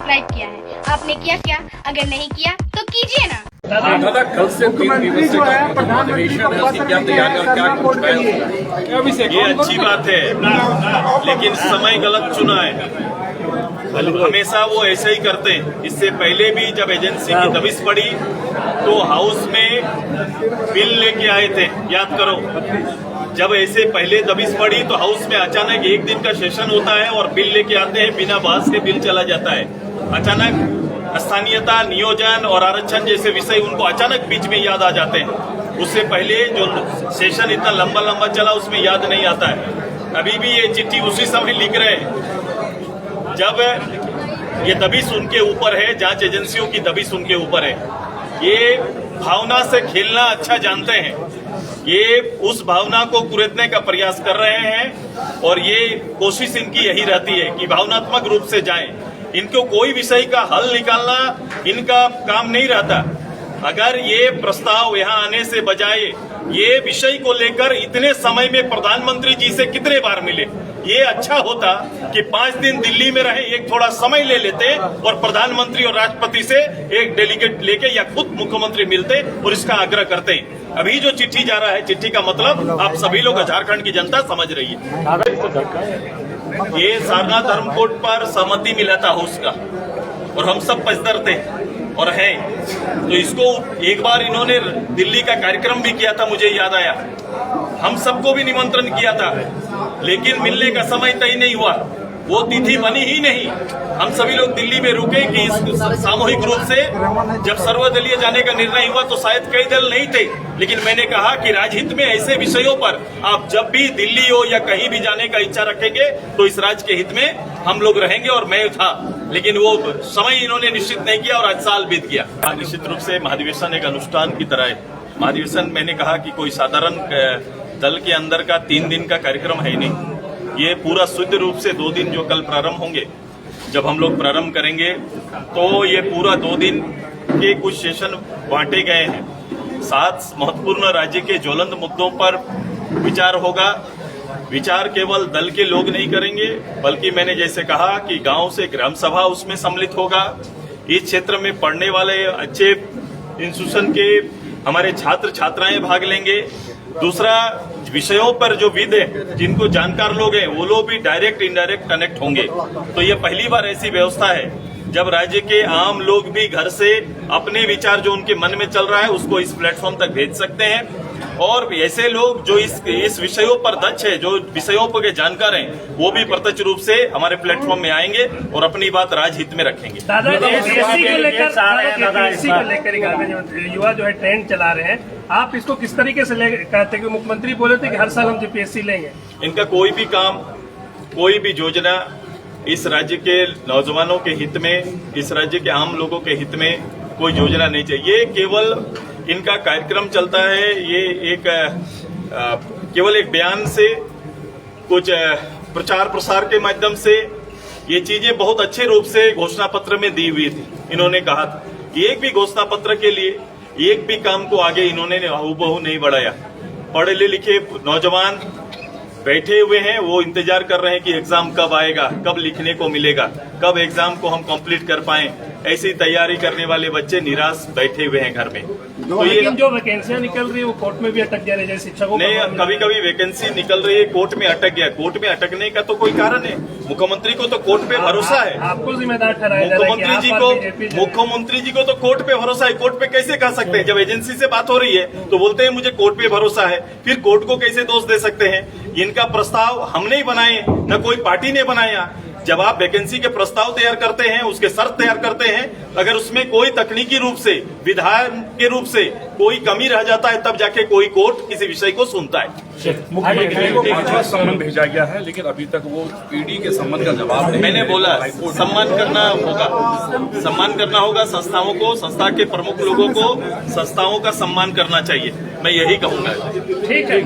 Subscribe किया है। आपने किया क्या? अगर नहीं किया तो कीजिए ना। दादा कल से 3 दिवसीय अधिवेशन है, उसकी क्या तैयारी और क्या कुछ है? ये अच्छी बात है, लेकिन समय गलत चुना है। हमेशा वो ऐसे ही करते हैं। इससे पहले भी जब एजेंसी की दबिश पड़ी तो हाउस में बिल लेके आए थे, याद करो। जब ऐसे पहले दबिश पड़ी तो हाउस में अचानक एक दिन का सेशन होता है और बिल लेके आते हैं, बिना बहस के बिल चला जाता है। अचानक स्थानीयता, नियोजन और आरक्षण जैसे विषय उनको अचानक बीच में याद आ जाते हैं। उससे पहले जो सेशन इतना लंबा लंबा चला उसमें याद नहीं आता है। अभी भी ये चिट्ठी उसी समय लिख रहे हैं जब ये दबिश उनके ऊपर है, जांच एजेंसियों की दबिश उनके ऊपर है। ये भावना से खेलना अच्छा जानते हैं, ये उस भावना को कुरेदने का प्रयास कर रहे हैं और ये कोशिश इनकी यही रहती है कि भावनात्मक रूप से जाएं। इनको कोई विषय का हल निकालना इनका काम नहीं रहता। अगर ये प्रस्ताव यहाँ आने से बजाय ये विषय को लेकर इतने समय में प्रधानमंत्री जी से कितने बार मिले, ये अच्छा होता कि 5 दिन दिल्ली में रहे, एक थोड़ा समय ले लेते और प्रधानमंत्री और राष्ट्रपति से एक डेलीगेट लेके या खुद मुख्यमंत्री मिलते और इसका आग्रह करते। अभी जो चिट्ठी जा रहा है, चिट्ठी का मतलब आप सभी लोग झारखंड की जनता समझ रही है। ये सारनाथ धर्म कोड पर सहमति मिला था हाउस का और हम सब पचदर थे और हैं, तो इसको एक बार इन्होंने दिल्ली का कार्यक्रम भी किया था, मुझे याद आया। हम सबको भी निमंत्रण किया था, लेकिन मिलने का समय तय नहीं हुआ, वो तिथि बनी ही नहीं। हम सभी लोग दिल्ली में रुके कि इस सामूहिक रूप से जब सर्वदलीय जाने का निर्णय हुआ तो शायद कई दल नहीं थे, लेकिन मैंने कहा कि राजहित में ऐसे विषयों पर आप जब भी दिल्ली हो या कहीं भी जाने का इच्छा रखेंगे तो इस राज्य के हित में हम लोग रहेंगे और मैं था, लेकिन वो समय इन्होंने निश्चित नहीं किया और आज साल बीत गया। निश्चित रूप से महाधिवेशन एक अनुष्ठान की तरह है। महाधिवेशन मैंने कहा कि कोई साधारण दल के अंदर का 3 दिन का कार्यक्रम है ही नहीं। ये पूरा शुद्ध रूप से 2 दिन जो कल प्रारंभ होंगे, जब हम लोग प्रारंभ करेंगे तो ये पूरा 2 दिन के कुछ सेशन बांटे गए हैं। 7 महत्वपूर्ण राज्य के ज्वलंत मुद्दों पर विचार होगा। विचार केवल दल के लोग नहीं करेंगे, बल्कि मैंने जैसे कहा कि गांव से ग्राम सभा उसमें सम्मिलित होगा। इस क्षेत्र में पढ़ने वाले अच्छे इंस्टीट्यूशन के हमारे छात्र छात्राएं भाग लेंगे। दूसरा, विषयों पर जो विद है, जिनको जानकार लोग हैं, वो लोग भी डायरेक्ट इनडायरेक्ट कनेक्ट होंगे। तो ये पहली बार ऐसी व्यवस्था है जब राज्य के आम लोग भी घर से अपने विचार जो उनके मन में चल रहा है उसको इस प्लेटफॉर्म तक भेज सकते हैं। और ऐसे लोग जो इस विषयों पर दक्ष है, जो विषयों पर के जानकार हैं, वो भी प्रत्यक्ष रूप से हमारे प्लेटफॉर्म में आएंगे और अपनी बात राजहित में रखेंगे। दादा जेपीएससी को लेकर युवा जो है ट्रेंड चला रहे हैं, आप इसको किस तरीके से कहते हैं कि मुख्यमंत्री बोले थे कि हर साल हम जेपीएससी लेंगे। इनका कोई भी काम, कोई भी योजना इस राज्य के नौजवानों के हित में, इस राज्य के आम लोगों के हित में कोई योजना नहीं चाहिए। ये केवल इनका कार्यक्रम चलता है, ये केवल एक बयान से, कुछ प्रचार प्रसार के माध्यम से ये चीजें बहुत अच्छे रूप से घोषणा पत्र में दी हुई थी। इन्होंने कहा था एक भी घोषणा पत्र के लिए एक भी काम को आगे इन्होंने हूबहू नहीं बढ़ाया। पढ़े लिखे नौजवान बैठे हुए हैं, वो इंतजार कर रहे हैं कि एग्जाम कब आएगा, कब लिखने को मिलेगा, कब एग्जाम को हम कंप्लीट कर पाएं। ऐसी तैयारी करने वाले बच्चे निराश बैठे हुए हैं घर में। तो ये जो वैकेंसियां निकल रही है वो कोर्ट में भी अटक जा रही है, शिक्षकों नहीं, कभी कभी वैकेंसी निकल रही है, कोर्ट में अटक गया। कोर्ट में अटकने का तो कोई कारण है? मुख्यमंत्री को तो कोर्ट पे भरोसा है। आपको जिम्मेदार ठहराया जा रहा है। मुख्यमंत्री जी को तो कोर्ट पे भरोसा है। कोर्ट पे कैसे कह सकते हैं? जब एजेंसी से बात हो रही है तो बोलते हैं मुझे कोर्ट पे भरोसा है, फिर कोर्ट को कैसे दोष दे सकते हैं? इनका प्रस्ताव हम नहीं बनाए, न कोई पार्टी ने बनाया। जब आप वैकेंसी के प्रस्ताव तैयार करते हैं, उसके शर्त तैयार करते हैं, अगर उसमें कोई तकनीकी रूप से, विधान के रूप से कोई कमी रह जाता है, तब जाके कोई कोर्ट किसी विषय को सुनता है। मुख्यमंत्री को 5 सम्मन भेजा गया है, लेकिन अभी तक वो ईडी के सम्मन का जवाब नहीं। मैंने बोला सम्मान करना होगा, सम्मान करना होगा संस्थाओं को, संस्था के प्रमुख लोगों को संस्थाओं का सम्मान करना चाहिए। मैं यही कहूंगा। ठीक है।